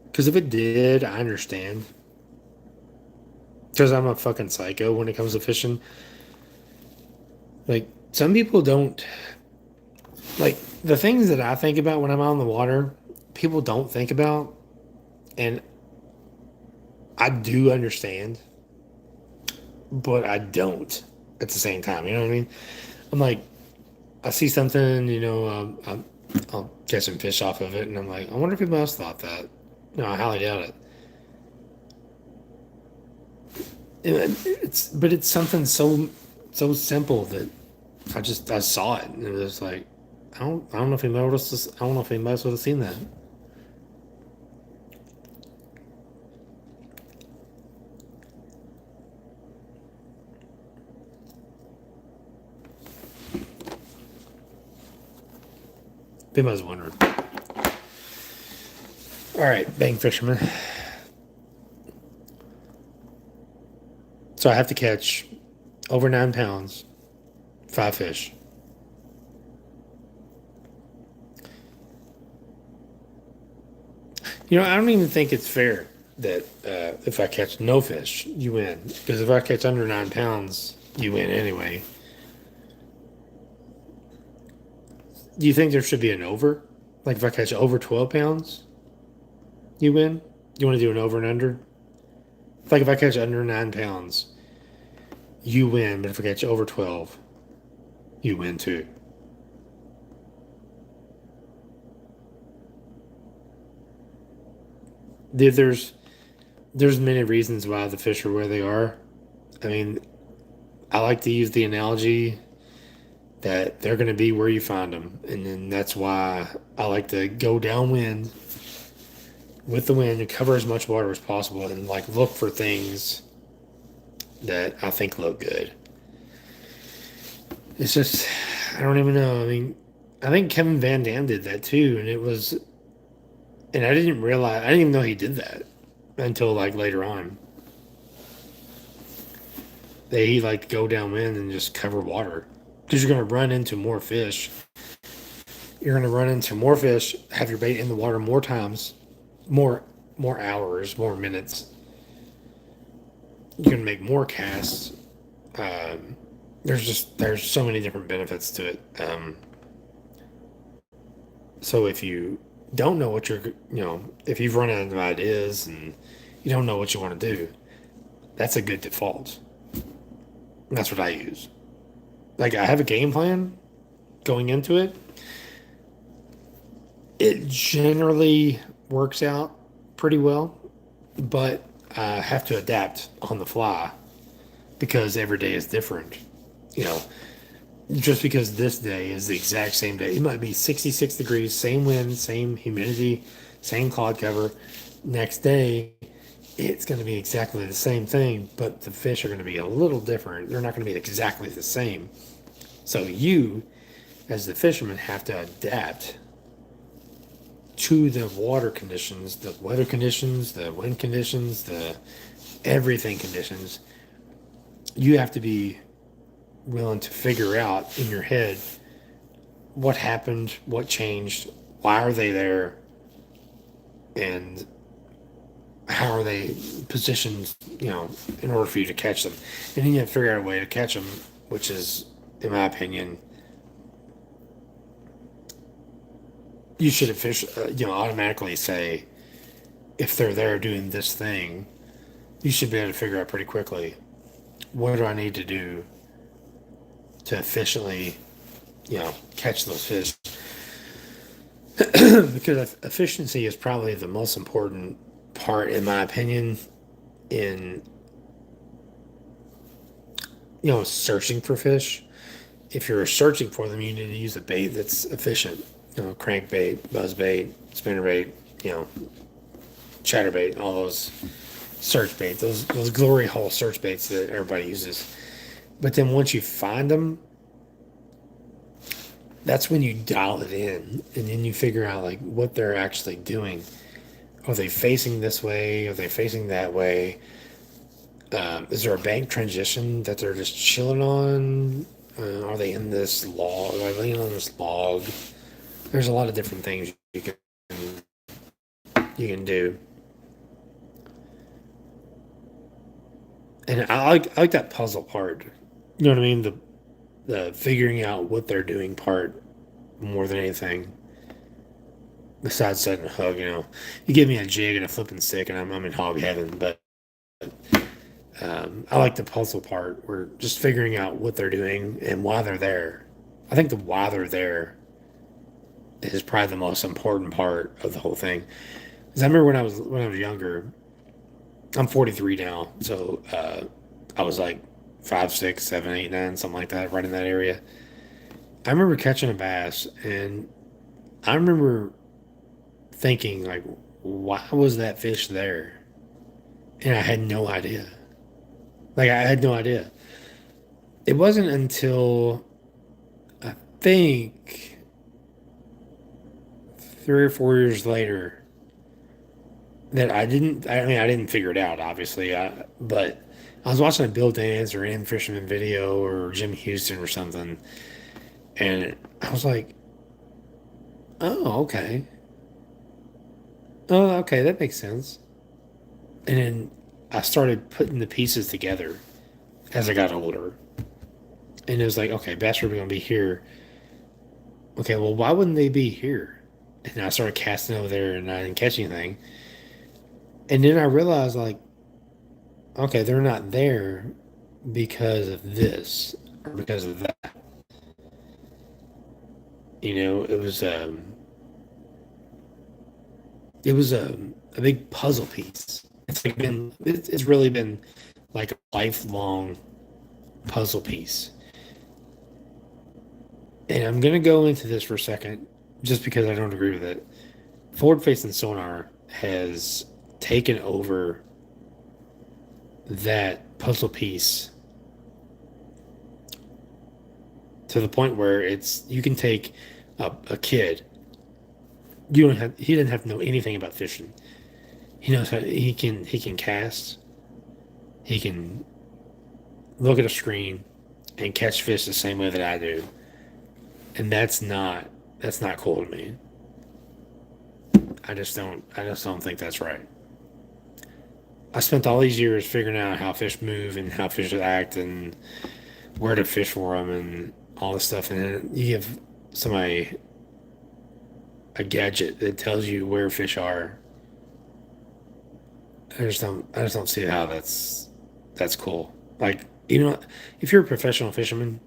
Because if it did, I understand. Because I'm a fucking psycho when it comes to fishing. Like, some people don't. Like, the things that I think about when I'm out on the water, people don't think about. And I do understand. But I don't at the same time. You know what I mean? I'm like, I see something, I'll catch some fish off of it, and I'm like, I wonder if people else thought that. No, I highly doubt it. But it's something so simple that I saw it, and it was like, I don't know if anybody else I don't know if anybody else would have seen that. Anybody's wondering. All right, bang fisherman. So I have to catch over 9 pounds, 5 fish. I don't even think it's fair that if I catch no fish, you win. Because if I catch under 9 pounds, you win anyway. Do you think there should be an over? Like if I catch over 12 pounds, you win? You want to do an over and under? Like if I catch under 9 pounds, you win. But if I catch over 12, you win too. There's many reasons why the fish are where they are. I mean, I like to use the analogy that they're going to be where you find them, and then that's why I like to go downwind with the wind and cover as much water as possible, and like look for things that I think look good. It's just I don't even know. I mean, I think Kevin Van Dam did that too, and I didn't even know he did that until like later on. He like go downwind and just cover water because you're going to run into more fish. You're going to run into more fish, have your bait in the water more times, more hours, more minutes. You can make more casts. There's so many different benefits to it. So if you don't know what if you've run out of ideas and you don't know what you want to do, that's a good default. And that's what I use. Like I have a game plan going into it. It generally works out pretty well, but I have to adapt on the fly because every day is different. You know, just because this day is the exact same day, it might be 66 degrees, same wind, same humidity, same cloud cover. Next day, it's going to be exactly the same thing, but the fish are going to be a little different. They're not going to be exactly the same. So you, as the fisherman, have to adapt to the water conditions, the weather conditions, the wind conditions, the everything conditions. You have to be willing to figure out in your head what happened, what changed, why are they there, and how are they positioned, in order for you to catch them. And then you have to figure out a way to catch them, which is, in my opinion, you should fish, automatically say, if they're there doing this thing, you should be able to figure out pretty quickly, what do I need to do to efficiently, catch those fish. Because efficiency is probably the most important part, in my opinion, in searching for fish. If you're searching for them, you need to use a bait that's efficient. Crankbait, buzz bait, spinnerbait, chatterbait, all those search baits, those glory hole search baits that everybody uses. But then once you find them, that's when you dial it in, and then you figure out like what they're actually doing. Are they facing this way? Are they facing that way? Is there a bank transition that they're just chilling on? Are they in this log? Are they laying on this log? There's a lot of different things you can do, and I like that puzzle part. You know what I mean? The figuring out what they're doing part more than anything. Besides setting a hook, you give me a jig and a flipping stick, and I'm in hog heaven. But I like the puzzle part. Where just figuring out what they're doing and why they're there. I think the why they're there is probably the most important part of the whole thing. Because I remember when I was younger. I'm 43 now, so I was like 5, 6, 7, 8, 9, something like that, right in that area. I remember catching a bass, and I remember thinking like, why was that fish there? And I had no idea. Like I had no idea. It wasn't until I think 3 or 4 years later that I didn't. I mean, I didn't figure it out, obviously. But I was watching a Bill Dance or Ian Fisherman video or Jim Houston or something, and I was like, "Oh, okay. Oh, okay, that makes sense." And then I started putting the pieces together as I got older, and it was like, "Okay, bass are going to be here. Okay, well, why wouldn't they be here?" And I started casting over there, and I didn't catch anything. And then I realized, like, okay, they're not there because of this or because of that. It was a big puzzle piece. It's really been like a lifelong puzzle piece. And I'm gonna go into this for a second, just because I don't agree with it. Forward facing sonar has taken over that puzzle piece to the point where it's you can take a kid. He doesn't have to know anything about fishing. He knows how he can cast. He can look at a screen and catch fish the same way that I do. And that's not cool to me. I just don't think that's right. I spent all these years figuring out how fish move and how fish act and where to fish for them and all this stuff. And then you give somebody a gadget that tells you where fish are. I just don't see how that's cool. Like, if you're a professional fisherman,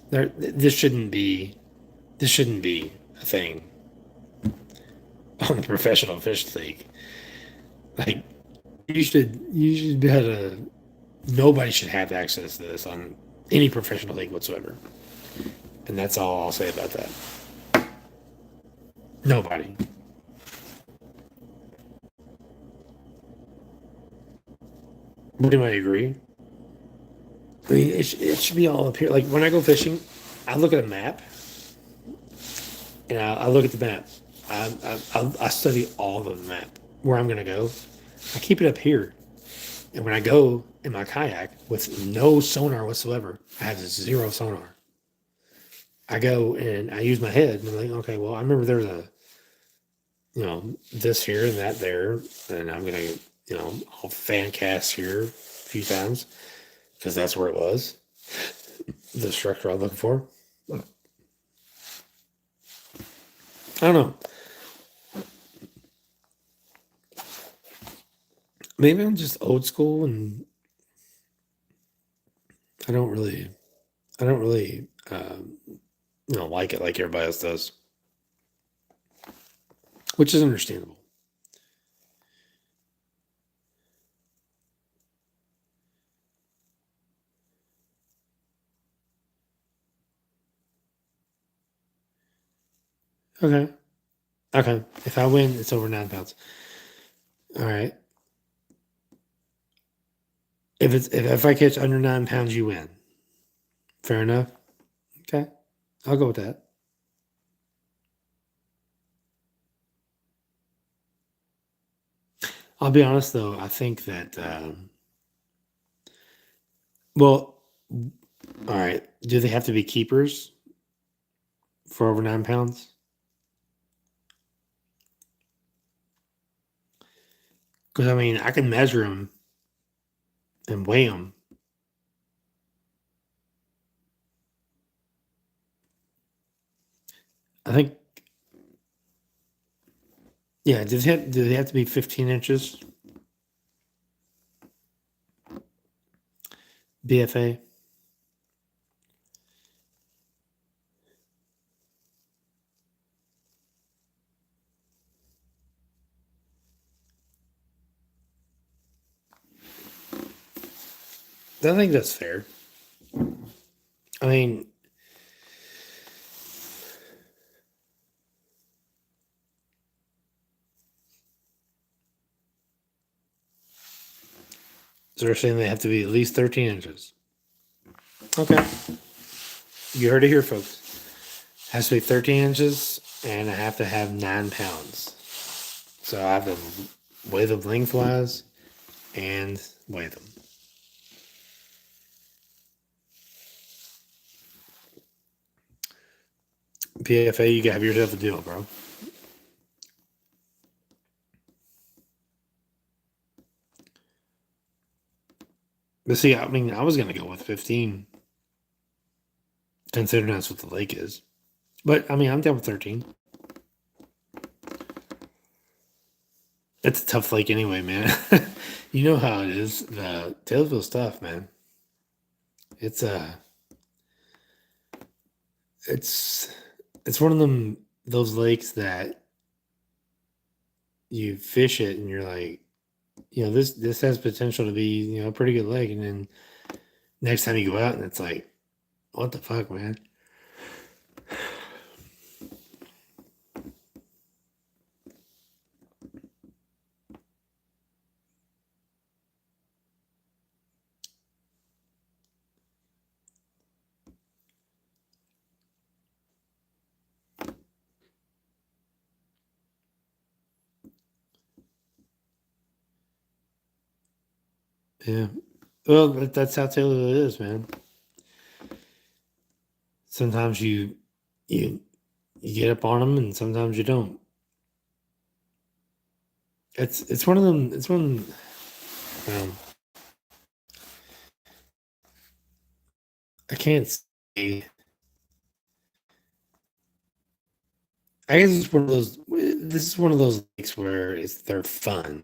this shouldn't be a thing on the professional fish league. Like, you should be able to. Nobody should have access to this on any professional league whatsoever. And that's all I'll say about that. Nobody. Would anybody agree? I mean, it should be all up here. Like when I go fishing, I look at a map and I look at the map. I study all of the map where I'm gonna go. I keep it up here, and when I go in my kayak with no sonar whatsoever, I have zero sonar. I go and I use my head, and I'm like, okay, well, I remember there's this here and that there, and I'm gonna, I'll fan cast here a few times because that's where it was. The structure I'm looking for. I don't know. Maybe I'm just old school and I don't really, like it like everybody else does, which is understandable. Okay. Okay. If I win, it's over 9 pounds. All right. If I catch under 9 pounds, you win. Fair enough. Okay. I'll go with that. I'll be honest though. I think that. Well, all right. Do they have to be keepers for over 9 pounds? Because I mean, I can measure them and weigh them. I think. Yeah. Do they have to be 15 inches? BFA. I think that's fair. I mean, so they're saying they have to be at least 13 inches. Okay. You heard it here, folks. Has to be 13 inches, and I have to have 9 pounds. So I have to weigh them lengthwise and weigh them. PFA, you got to have yourself a deal, bro. But see, I mean, I was going to go with 15, considering that's what the lake is. But I mean, I'm down with 13. It's a tough lake anyway, man. You know how it is. The Taylorsville stuff, man. It's it's it's one of those lakes that you fish it and you're like, this has potential to be, a pretty good lake, and then next time you go out and it's like, what the fuck, man? Yeah. Well, that's how Taylorville is, man. Sometimes you you get up on them, and sometimes you don't. It's one of them. It's one. Um, I can't say. I guess it's one of those. This is one of those lakes where they're fun.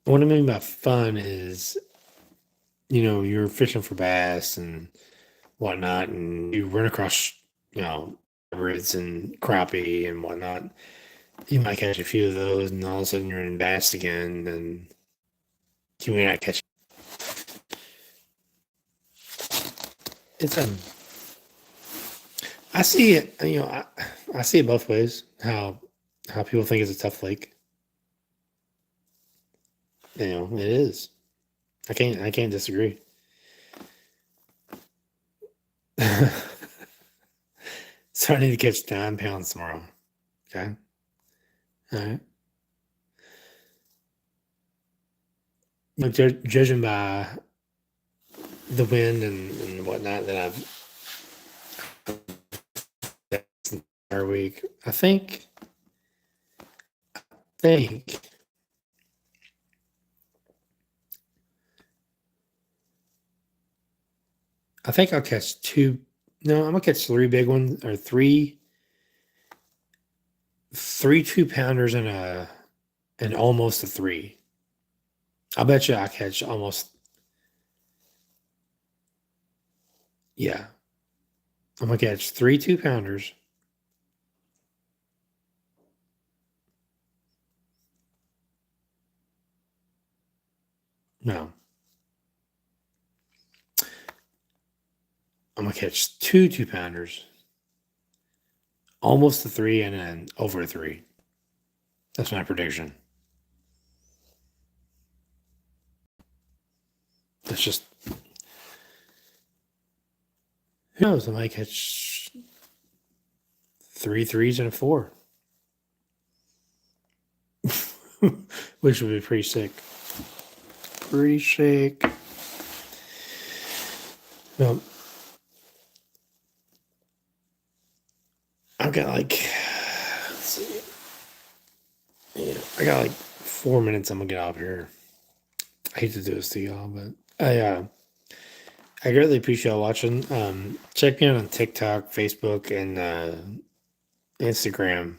What I mean by fun is, you're fishing for bass and whatnot, and you run across, hybrids and crappie and whatnot. You might catch a few of those, and all of a sudden you're in bass again, and you may not catch. It's I see it. I see it both ways. How people think it's a tough lake. It is. I can't disagree. So I need to catch 9 pounds tomorrow. Okay. All right. Like judging by the wind and whatnot that that's the entire week, I think I think I'll catch two. No, I'm gonna catch three big ones or three 2-pounders and almost a three. I bet you I catch almost. Yeah, I'm gonna catch three 2-pounders. No, I'm gonna catch two 2-pounders, almost a three, and then over a three. That's my prediction. That's just who knows? I might catch three threes and a four, which would be pretty sick. Pretty sick. Well, I've got like, let's see. Yeah, I got like 4 minutes. I'm gonna get out of here. I hate to do this to y'all, but I greatly appreciate y'all watching. Check me out on TikTok, Facebook, and Instagram.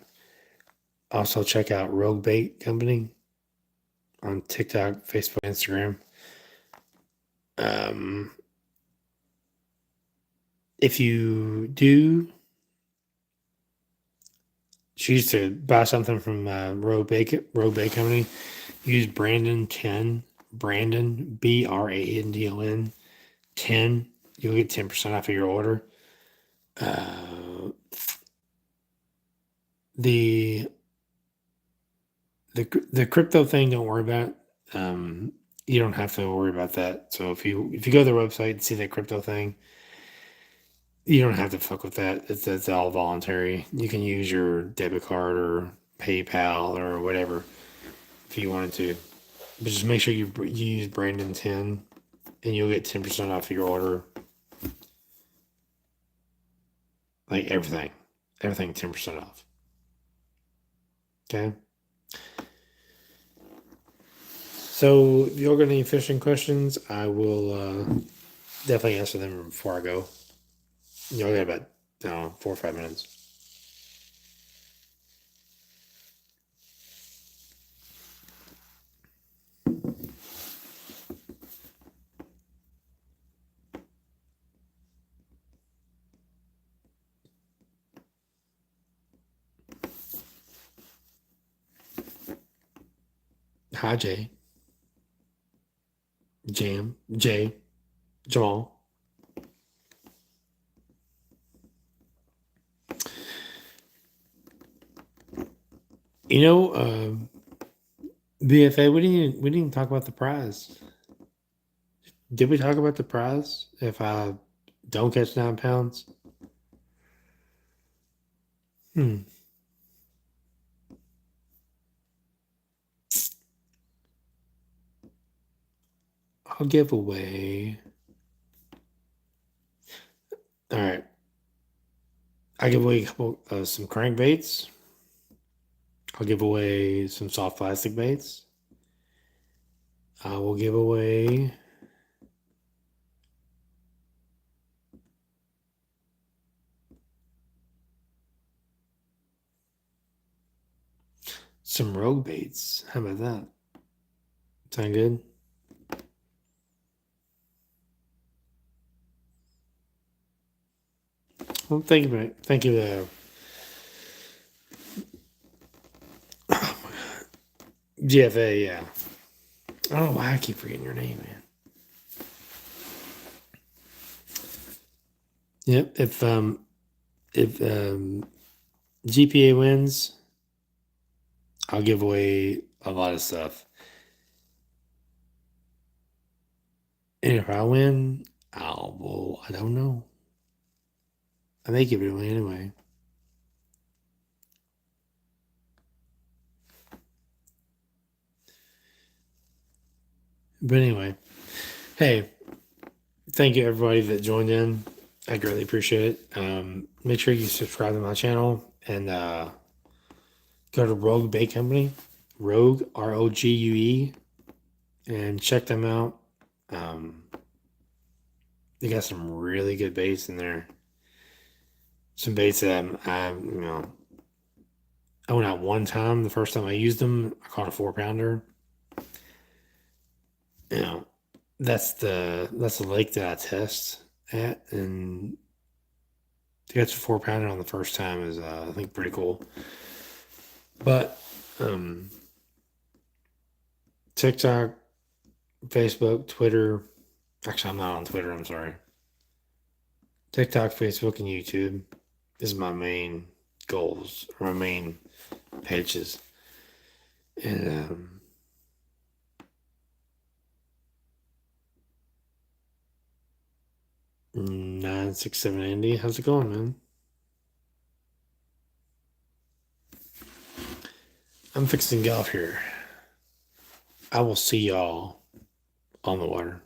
Also, check out Rogue Bait Company on TikTok, Facebook, Instagram. If you do choose to buy something from Rogue Bait Company, use Brandon10, Brandon BRANDON 10. You'll get 10% off of your order. The crypto thing, don't worry about it. You don't have to worry about that. So if you go to the website and see that crypto thing, you don't have to fuck with that. It's all voluntary. You can use your debit card or PayPal or whatever if you wanted to. But just make sure you use Brandon 10 and you'll get 10% off of your order. Like everything. Everything 10% off. Okay? So if you're got any fishing questions, I will definitely answer them before I go. You'll get about 4 or 5 minutes. Hi, Jay. Jay. Jamal. You know, BFA, we didn't even talk about the prize. Did we talk about the prize if I don't catch 9 pounds? I'll give away. All right. I give away a couple, some crankbaits. I'll give away some soft plastic baits. I will give away some rogue baits. How about that? Sound good? Well, thank you. Thank you. GFA, yeah. I don't know why I keep forgetting your name, man. Yep. If GPA wins, I'll give away a lot of stuff. And if I win, I don't know. I may give it away anyway. But anyway, hey, thank you everybody that joined in. I greatly appreciate it. Make sure you subscribe to my channel and go to Rogue Bait Company, Rogue ROGUE, and check them out. they got some really good baits in there. Some baits that I went out one time. The first time I used them, I caught a 4-pounder. You know, that's the lake that I test at, and to catch a 4-pounder on the first time is I think pretty cool. But TikTok, Facebook, Twitter. Actually, I'm not on Twitter. I'm sorry. TikTok, Facebook, and YouTube is my main goals, or my main pages. And 967 Andy, how's it going, man? I'm fixing golf here. I will see y'all on the water.